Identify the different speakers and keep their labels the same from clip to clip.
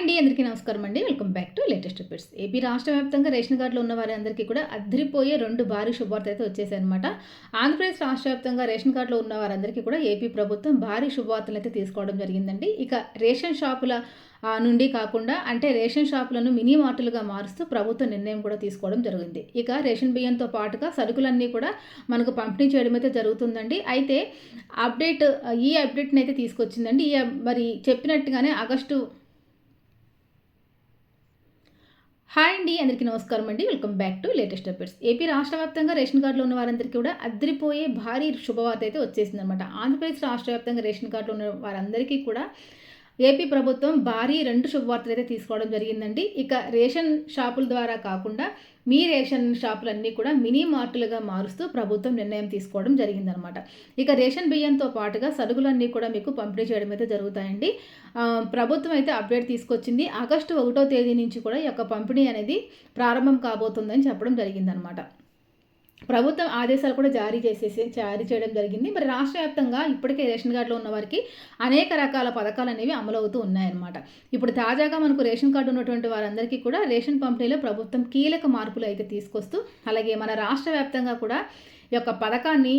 Speaker 1: అండి, అందరికీ నమస్కారం అండి. Welcome back to latest updates. AP రాష్ట్ర వ్యాప్తంగా రేషన్ కార్డులో ఉన్న వారందరికీ కూడా అదిరిపోయే 2 భారీ శుభవార్తలు అయితే వచ్చేసాయన్నమాట. ఆంధ్రప్రదేశ్ రాష్ట్ర వ్యాప్తంగా రేషన్ కార్డులో ఉన్న వారందరికీ కూడా ఏపీ ప్రభుత్వం భారీ శుభవార్తలు అయితే తీసుకోవడం జరిగిందండి. ఇక రేషన్ షాపుల నుండి కాకుండా అంటే రేషన్ షాపులను మినీ మార్టులుగా మారుస్తూ ప్రభుత్వ నిర్ణయం కూడా తీసుకోవడం జరిగింది. ఇక రేషన్ బియ్యంతో పాటుగా సరుకులన్నీ కూడా మనకు పంపిణీ చేయడం అయితే జరుగుతుందండి. అయితే ఈ అప్డేట్ని అయితే తీసుకొచ్చిందండి. మరి చెప్పినట్టుగానే హాయ్ అండి, అందరికీ నమస్కారం అండి. Welcome back to latest updates. AP రాష్ట్ర వ్యాప్తంగా రేషన్ కార్డులో ఉన్న వారందరికీ కూడా అదిరిపోయే భారీ శుభవార్త అయితే వచ్చేసిందనమాట. ఆంధ్రప్రదేశ్ రాష్ట్ర వ్యాప్తంగా రేషన్ కార్డులో ఉన్న వారందరికీ కూడా ఏపీ ప్రభుత్వం భారీ 2 శుభవార్తలు అయితే తీసుకోవడం జరిగిందండి. ఇక రేషన్ షాపుల ద్వారా కాకుండా మీ రేషన్ షాపులన్నీ కూడా మినీ మార్టులుగా మారుస్తూ ప్రభుత్వం నిర్ణయం తీసుకోవడం జరిగిందనమాట. ఇక రేషన్ బియ్యంతో పాటుగా సరుకులన్నీ కూడా మీకు పంపిణీ చేయడం అయితే జరుగుతాయండి. ప్రభుత్వం అయితే అప్డేట్ తీసుకొచ్చింది. ఆగస్టు 1వ తేదీ నుంచి కూడా ఈ యొక్క పంపిణీ అనేది ప్రారంభం కాబోతుందని చెప్పడం జరిగిందనమాట. ప్రభుత్వం ఆదేశాలు కూడా జారీ చేయడం జరిగింది. మరి రాష్ట్ర వ్యాప్తంగా ఇప్పటికే రేషన్ కార్డులో ఉన్న వారికి అనేక రకాల పథకాలు అనేవి అమలవుతూ ఉన్నాయన్నమాట. ఇప్పుడు తాజాగా మనకు రేషన్ కార్డు ఉన్నటువంటి వారందరికీ కూడా రేషన్ పంపిణీలో ప్రభుత్వం కీలక మార్పులు అయితే తీసుకొస్తూ, అలాగే మన రాష్ట్ర వ్యాప్తంగా కూడా ఈ యొక్క పథకాన్ని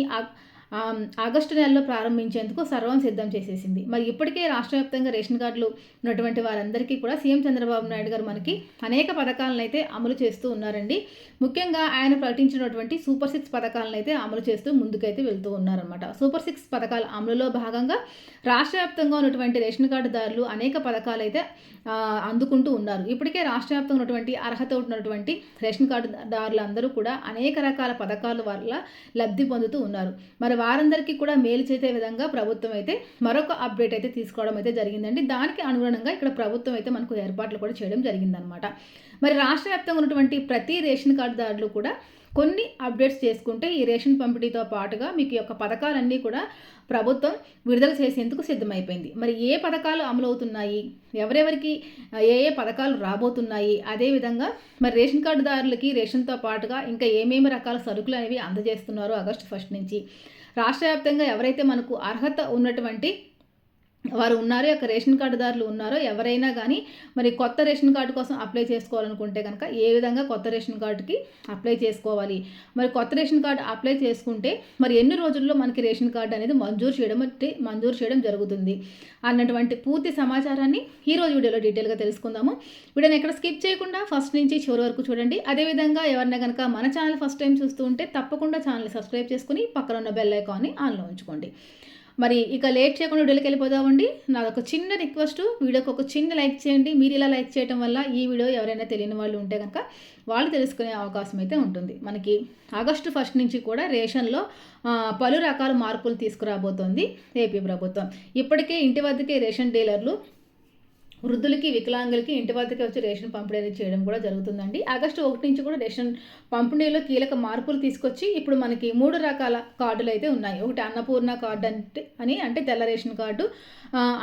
Speaker 1: ఆగస్టు నెలలో ప్రారంభించేందుకు సర్వం సిద్ధం చేసేసింది. మరి ఇప్పటికే రాష్ట్ర వ్యాప్తంగా రేషన్ కార్డులు ఉన్నటువంటి వారందరికీ కూడా సీఎం చంద్రబాబు నాయుడు గారు మనకి అనేక పథకాలను అయితే అమలు చేస్తూ ఉన్నారండి. ముఖ్యంగా ఆయన ప్రకటించినటువంటి సూపర్ 6 పథకాలను అయితే అమలు చేస్తూ ముందుకైతే వెళ్తూ ఉన్నారన్నమాట. సూపర్ 6 పథకాల అమలులో భాగంగా రాష్ట్ర వ్యాప్తంగా ఉన్నటువంటి రేషన్ కార్డుదారులు అనేక పథకాలు అయితే అందుకుంటూ ఉన్నారు. ఇప్పటికే రాష్ట్ర వ్యాప్తంగా ఉన్నటువంటి అర్హత ఉన్నటువంటి రేషన్ కార్డుదారులందరూ కూడా అనేక రకాల పథకాల వల్ల లబ్ధి పొందుతూ ఉన్నారు. మరి వారందరికీ కూడా మేలు చేసే విధంగా ప్రభుత్వం అయితే మరొక అప్డేట్ అయితే తీసుకోవడం అయితే జరిగిందండి. దానికి అనుగుణంగా ఇక్కడ ప్రభుత్వం అయితే మనకు ఏర్పాట్లు కూడా చేయడం జరిగిందనమాట. మరి రాష్ట్ర వ్యాప్తంగా ఉన్నటువంటి ప్రతి రేషన్ కార్డుదారులు కూడా కొన్ని అప్డేట్స్ చేసుకుంటే ఈ రేషన్ పంపిణీతో పాటుగా మీకు యొక్క పథకాలన్నీ కూడా ప్రభుత్వం విడుదల చేసేందుకు సిద్ధమైపోయింది. మరి ఏ పథకాలు అమలవుతున్నాయి, ఎవరెవరికి ఏ పథకాలు రాబోతున్నాయి, అదేవిధంగా మరి రేషన్ కార్డుదారులకి రేషన్తో పాటుగా ఇంకా ఏమేమి రకాల సరుకులు అనేవి అందజేస్తున్నారో ఆగస్టు 1 నుంచి రాష్ట్ర వ్యాప్తంగా ఎవరైతే మనకు అర్హత ఉన్నటువంటి వారు ఉన్నారో, యొక్క రేషన్ కార్డుదారులు ఉన్నారో ఎవరైనా కానీ మరి కొత్త రేషన్ కార్డు కోసం అప్లై చేసుకోవాలనుకుంటే కనుక ఏ విధంగా కొత్త రేషన్ కార్డుకి అప్లై చేసుకోవాలి, మరి కొత్త రేషన్ కార్డు అప్లై చేసుకుంటే మరి ఎన్ని రోజుల్లో మనకి రేషన్ కార్డు అనేది మంజూరు చేయడం జరుగుతుంది అన్నటువంటి పూర్తి సమాచారాన్ని ఈరోజు వీడియోలో డీటెయిల్గా తెలుసుకుందాము. వీడియోని ఎక్కడ స్కిప్ చేయకుండా ఫస్ట్ నుంచి చివరి వరకు చూడండి. అదేవిధంగా ఎవరైనా కనుక మన ఛానల్ ఫస్ట్ టైం చూస్తూ ఉంటే తప్పకుండా ఛానల్ని సబ్స్క్రైబ్ చేసుకుని పక్కన ఉన్న బెల్ ఐకాన్ని ఆన్లో ఉంచుకోండి. మరి ఇక లేట్ చేయకుండా వీడియోకి వెళ్ళిపోదామండి. నాదొక చిన్న రిక్వెస్ట్, వీడియోకి ఒక చిన్న లైక్ చేయండి. మీరు ఇలా లైక్ చేయడం వల్ల ఈ వీడియో ఎవరైనా తెలియని వాళ్ళు ఉంటే కనుక వాళ్ళు తెలుసుకునే అవకాశం అయితే ఉంటుంది. మనకి ఆగస్టు 1 నుంచి కూడా రేషన్లో పలు రకాల మార్పులు తీసుకురాబోతోంది ఏపీ ప్రభుత్వం. ఇప్పటికే ఇంటి వద్దకే రేషన్ డీలర్లు వృద్ధులకి, వికలాంగులకి ఇంటి వద్దకే వచ్చి రేషన్ పంపిణీ చేయడం కూడా జరుగుతుందండి. ఆగస్టు 1 నుంచి కూడా రేషన్ పంపిణీలో కీలక మార్పులు తీసుకొచ్చి ఇప్పుడు మనకి 3 రకాల కార్డులు అయితే ఉన్నాయి. ఒకటి అన్నపూర్ణ కార్డు అంటే తెల్ల రేషన్ కార్డు,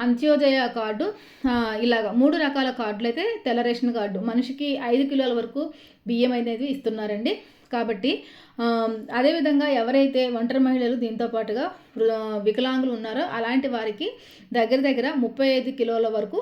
Speaker 1: అంత్యోదయ కార్డు, ఇలాగ 3 రకాల కార్డులు అయితే తెల్ల రేషన్ కార్డు మనిషికి 5 కిలోల వరకు బియ్యం అనేది ఇస్తున్నారండి. కాబట్టి అదేవిధంగా ఎవరైతే ఒంటరి మహిళలు దీంతో పాటుగా వికలాంగులు ఉన్నారో అలాంటి వారికి దగ్గర 35 కిలోల వరకు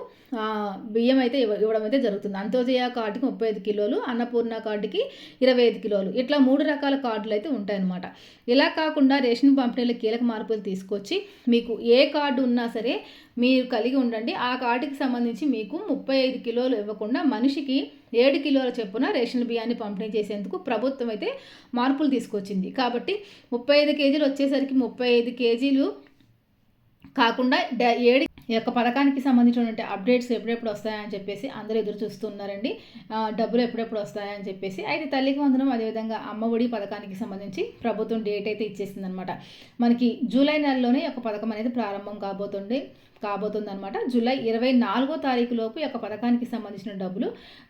Speaker 1: బియ్యం అయితే ఇవ్వడం అయితే జరుగుతుంది. అంత్యోదయ కార్డుకి 35 కిలోలు, అన్నపూర్ణ కార్డుకి 25 కిలోలు, ఇట్లా 3 రకాల కార్డులు అయితే ఉంటాయన్నమాట. ఇలా కాకుండా రేషన్ పంపిణీలో కీలక మార్పులు తీసుకొచ్చి మీకు ఏ కార్డు ఉన్నా సరే మీరు కలిగి ఉండండి. ఆ కార్డుకి సంబంధించి మీకు 35 కిలోలు ఇవ్వకుండా మనిషికి 7 కిలోల చొప్పున రేషన్ బియ్యాన్ని పంపిణీ చేసేందుకు ప్రభుత్వం అయితే మార్పులు తీసుకొచ్చింది. కాబట్టి 35 కేజీలు వచ్చేసరికి 35 కేజీలు కాకుండా 7 యొక్క పథకానికి సంబంధించినటువంటి అప్డేట్స్ ఎప్పుడెప్పుడు వస్తాయని చెప్పేసి అందరూ ఎదురు చూస్తున్నారండి. డబ్బులు ఎప్పుడెప్పుడు వస్తాయని చెప్పేసి. అయితే తల్లికి వందనం, అదేవిధంగా అమ్మ ఒడి పథకానికి సంబంధించి ప్రభుత్వం డేట్ అయితే ఇచ్చేసిందనమాట. మనకి జూలై నెలలోనే ఒక పథకం అనేది ప్రారంభం కాబోతుందన్నమాట. జూలై 24వ తారీఖు లోపు ఈ యొక్క పథకానికి సంబంధించిన డబ్బులు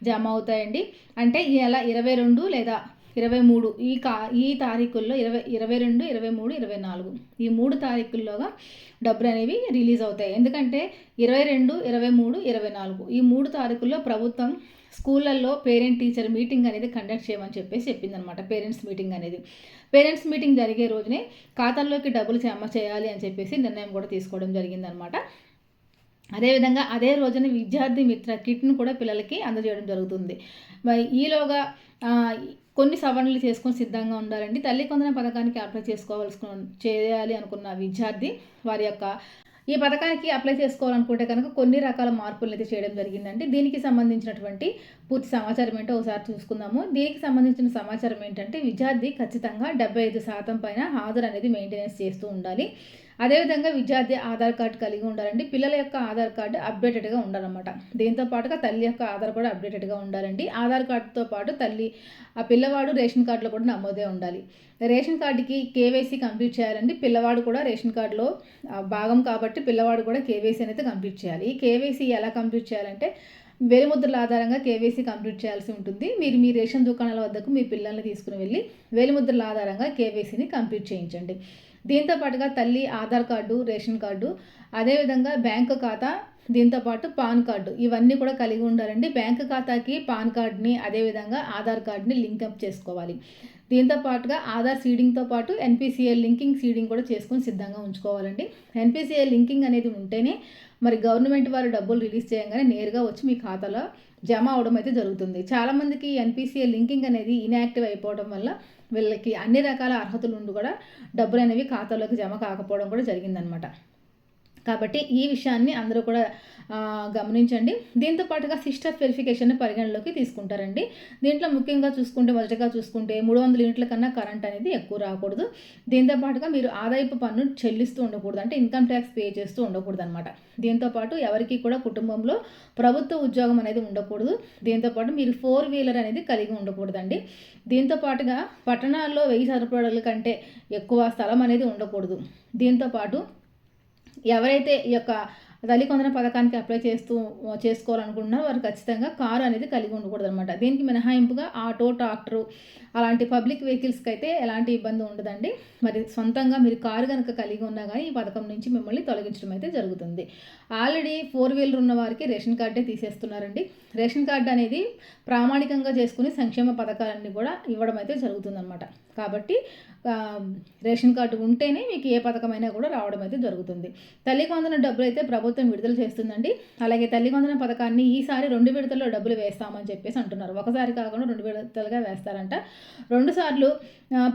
Speaker 1: జమ అవుతాయండి. అంటే ఈ నెల 22 లేదా 23 ఈ తారీఖుల్లో 22, 23, 24 ఈ 3 తారీఖుల్లోగా డబ్బులు అనేవి రిలీజ్ అవుతాయి. ఎందుకంటే 22, 23, 24 ఈ 3 తారీఖుల్లో ప్రభుత్వం స్కూళ్ళల్లో పేరెంట్ టీచర్ మీటింగ్ అనేది కండక్ట్ చేయమని చెప్పిందనమాట. పేరెంట్స్ మీటింగ్ జరిగే రోజునే ఖాతాల్లోకి డబ్బులు జమ చేయాలి అని చెప్పేసి నిర్ణయం కూడా తీసుకోవడం జరిగిందనమాట. అదేవిధంగా అదే రోజున విద్యార్థి మిత్ర కిట్‌ను కూడా పిల్లలకి అందజేయడం జరుగుతుంది. మరి ఈలోగా ఆహ్, కొన్ని సవరణలు చేసుకొని సిద్ధంగా ఉండాలండి. తల్లి వందనం పథకానికి అప్లై చేయాలి అనుకున్న విద్యార్థి వారి యొక్క ఈ పథకానికి అప్లై చేసుకోవాలనుకుంటే కనుక కొన్ని రకాల మార్పులనైతే చేయడం జరిగిందండి. దీనికి సంబంధించినటువంటి పూర్తి సమాచారం ఏంటో ఒకసారి చూసుకుందాము. దీనికి సంబంధించిన సమాచారం ఏంటంటే విద్యార్థి ఖచ్చితంగా 75% పైన హాజరు అనేది మెయింటెనెన్స్ చేస్తూ ఉండాలి. అదేవిధంగా విద్యార్థి ఆధార్ కార్డు కలిగి ఉండాలండి. పిల్లల యొక్క ఆధార్ కార్డు అప్డేటెడ్‌గా ఉండాలన్నమాట. దీంతో పాటుగా తల్లి యొక్క ఆధార్ కూడా అప్డేటెడ్‌గా ఉండాలండి. ఆధార్ కార్డుతో పాటు ఆ పిల్లవాడు రేషన్ కార్డులో కూడా నమోదే ఉండాలి. రేషన్ కార్డుకి కేవైసీ కంప్లీట్ చేయాలండి. పిల్లవాడు కూడా రేషన్ కార్డులో భాగం కాబట్టి పిల్లవాడు కూడా కేవైసీ అనేది కంప్లీట్ చేయాలి. ఈ కేవైసీ ఎలా కంప్లీట్ చేయాలంటే వేలిముద్రల ఆధారంగా కేవైసీ కంప్లీట్ చేయాల్సి ఉంటుంది. మీరు మీ రేషన్ దుకాణాల వద్దకు మీ పిల్లల్ని తీసుకుని వెళ్ళి వేలిముద్రల ఆధారంగా కేవైసీని కంప్లీట్ చేయించండి. దీంతో పాటుగా తల్లి ఆధార్ కార్డు, రేషన్ కార్డు, అదేవిధంగా బ్యాంకు ఖాతా, దీంతో పాటు పాన్ కార్డు ఇవన్నీ కూడా కలిగి ఉండాలండి. బ్యాంకు ఖాతాకి పాన్ కార్డ్‌ని అదేవిధంగా ఆధార్ కార్డ్‌ని లింకప్ చేసుకోవాలి. దీంతో పాటుగా ఆధార్ సీడింగ్‌తో పాటు ఎన్‌పీసీఐ లింకింగ్ సీడింగ్ కూడా చేసుకొని సిద్ధంగా ఉంచుకోవాలండి. ఎన్‌పీసీఐ లింకింగ్ అనేది ఉంటేనే మరి గవర్నమెంట్ వారు డబ్బులు రిలీజ్ చేయంగానే నేరుగా వచ్చి మీ ఖాతాలో జమ అవ్వడం అయితే జరుగుతుంది. చాలామందికి ఎన్‌పీసీఐ లింకింగ్ అనేది ఇన్యాక్టివ్ అయిపోవడం వల్ల వీళ్ళకి అన్ని రకాల అర్హతలు ఉండి కూడా డబ్బులనేవి ఖాతాలోకి జమ కాకపోవడం కూడా జరిగిందనమాట. కాబట్టి ఈ విషయాన్ని అందరూ కూడా గమనించండి. దీంతో పాటుగా సిస్టర్ వెరిఫికేషన్‌ని పరిగణలోకి తీసుకుంటారండి. దీంట్లో ముఖ్యంగా మొదటగా చూసుకుంటే 300 యూనిట్ల కన్నా కరెంట్ అనేది ఎక్కువ రాకూడదు. దీంతో పాటుగా మీరు ఆదాయపు పన్ను చెల్లిస్తూ ఉండకూడదు. అంటే ఇన్‌కమ్ ట్యాక్స్ పే చేస్తూ ఉండకూడదనమాట. దీంతో పాటు ఎవరికీ కూడా కుటుంబంలో ప్రభుత్వ ఉద్యోగం అనేది ఉండకూడదు. దీంతో పాటు మీరు 4 వీలర్ అనేది కలిగి ఉండకూడదండి. దీంతో పాటుగా పట్టణాల్లో 1000 చదరపు అడుగుల కంటే ఎక్కువ స్థలం అనేది ఉండకూడదు. దీంతో పాటు ఎవరైతే ఈ యొక్క తల్లి వందనం పథకానికి అప్లై చేసుకోవాలనుకుంటున్నారో వారు ఖచ్చితంగా కారు అనేది కలిగి ఉండకూడదనమాట. దీనికి మినహాయింపుగా ఆటో, ట్రాక్టరు అలాంటి పబ్లిక్ వెహికల్స్‌కి అయితే ఎలాంటి ఇబ్బంది ఉండదండి. మరి సొంతంగా మీరు కారు గనుక కలిగి ఉన్నా గానీ ఈ పథకం నుంచి మిమ్మల్ని తొలగించడం అయితే జరుగుతుంది. ఆల్రెడీ 4 వీలర్ ఉన్న వారికి రేషన్ కార్డే తీసేస్తున్నారండి. రేషన్ కార్డు అనేది ప్రామాణికంగా చేసుకుని సంక్షేమ పథకాలన్నీ కూడా ఇవ్వడం అయితే జరుగుతుందనమాట. కాబట్టి రేషన్ కార్డు ఉంటేనే మీకు ఏ పథకమైనా కూడా రావడం అయితే జరుగుతుంది. తల్లికి వందనం డబ్బులు అయితే ప్రభుత్వం విడుదల చేస్తుందండి. అలాగే తల్లికి వందనం పథకాన్ని ఈసారి 2 విడతల్లో డబ్బులు వేస్తామని చెప్పేసి అంటున్నారు. ఒకసారి కాకుండా 2 విడతలుగా వేస్తారంట. 2 సార్లు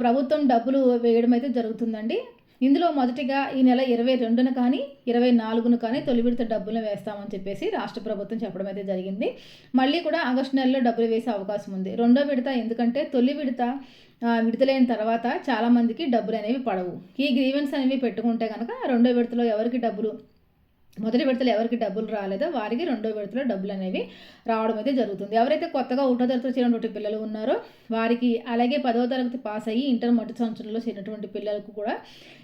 Speaker 1: ప్రభుత్వం డబ్బులు వేయడం అయితే జరుగుతుందండి. ఇందులో మొదటిగా ఈ నెల 22న కానీ 24న కానీ తొలి విడత డబ్బులను వేస్తామని చెప్పేసి రాష్ట్ర ప్రభుత్వం చెప్పడం అయితే జరిగింది. మళ్ళీ కూడా ఆగస్టు నెలలో డబ్బులు వేసే అవకాశం ఉంది. రెండో విడత ఎందుకంటే తొలి విడత విడుదలైన తర్వాత చాలామందికి డబ్బులు అనేవి పడవు. ఈ గ్రీవెన్స్ అనేవి పెట్టుకుంటే కనుక రెండో విడతలో మొదటి విడతలో ఎవరికి డబ్బులు రాలేదో వారికి రెండో విడతలో డబ్బులు అనేవి రావడం అయితే జరుగుతుంది. ఎవరైతే కొత్తగా 1వ తరగతిలో చేరినటువంటి పిల్లలు ఉన్నారో వారికి, అలాగే 10వ తరగతి పాస్ అయ్యి ఇంటర్ మొదటి సంవత్సరంలో చేరినటువంటి పిల్లలకు కూడా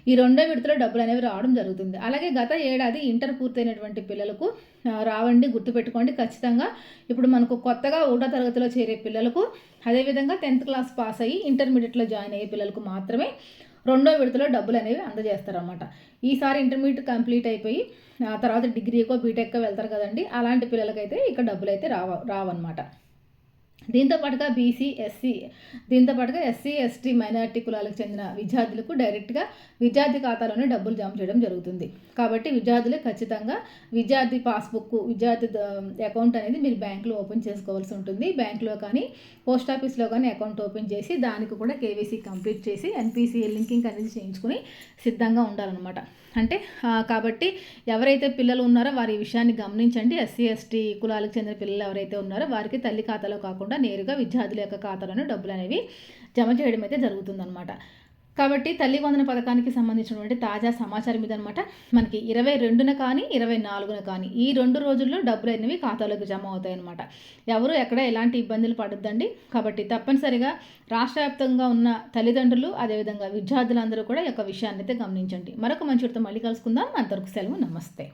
Speaker 1: ఈ రెండో విడతలో డబ్బులు అనేవి రావడం జరుగుతుంది. అలాగే గత ఏడాది ఇంటర్ పూర్తయినటువంటి పిల్లలకు రావండి, గుర్తుపెట్టుకోండి ఖచ్చితంగా. ఇప్పుడు మనకు కొత్తగా 1వ తరగతిలో చేరే పిల్లలకు, అదేవిధంగా 10th క్లాస్ పాస్ అయ్యి ఇంటర్మీడియట్లో జాయిన్ అయ్యే పిల్లలకు మాత్రమే రెండో విడతలో డబ్బులు అనేవి అందజేస్తారన్నమాట. ఈసారి ఇంటర్మీడియట్ కంప్లీట్ అయిపోయి తర్వాత డిగ్రీకో బీటెక్కో వెళ్తారు కదండి, అలాంటి పిల్లలకైతే ఇక్కడ డబ్బులు అయితే రావన్నమాట. దీంతో పాటుగా ఎస్సీ, ఎస్టీ మైనారిటీ కులాలకు చెందిన విద్యార్థులకు డైరెక్ట్గా విద్యార్థి ఖాతాలోనే డబ్బులు జమ చేయడం జరుగుతుంది. కాబట్టి విద్యార్థులు ఖచ్చితంగా విద్యార్థి పాస్బుక్, విద్యార్థి అకౌంట్ అనేది మీరు బ్యాంకులో ఓపెన్ చేసుకోవాల్సి ఉంటుంది. బ్యాంకులో కానీ పోస్ట్ ఆఫీస్లో కానీ అకౌంట్ ఓపెన్ చేసి దానికి కూడా కేవైసీ కంప్లీట్ చేసి ఎన్‌పీసీఐ లింకింగ్ అనేది చేయించుకుని సిద్ధంగా ఉండాలన్నమాట. అంటే కాబట్టి ఎవరైతే పిల్లలు ఉన్నారో వారి ఈ విషయాన్ని గమనించండి. ఎస్సీ, ఎస్టీ కులాలకు చెందిన పిల్లలు ఎవరైతే ఉన్నారో వారికి తల్లి ఖాతాలో కాకుండా నేరుగా విద్యార్థుల యొక్క ఖాతాలోనే డబ్బులు అనేవి జమ చేయడం అయితే జరుగుతుందన్నమాట. కాబట్టి తల్లి వందన పథకానికి సంబంధించినటువంటి తాజా సమాచారం ఇదనమాట. మనకి 22న కానీ 24న కానీ ఈ 2 రోజుల్లో డబ్బులు అనేవి ఖాతాలోకి జమ అవుతాయన్నమాట. ఎవరు ఎక్కడ ఎలాంటి ఇబ్బందులు పడొద్దండి. కాబట్టి తప్పనిసరిగా రాష్ట్ర వ్యాప్తంగా ఉన్న తల్లిదండ్రులు అదేవిధంగా విద్యార్థులందరూ కూడా ఈ యొక్క విషయాన్ని అయితే గమనించండి. మరొక మంచితో మళ్ళీ కలుసుకుందాం. అంతవరకు సెలవు. నమస్తే.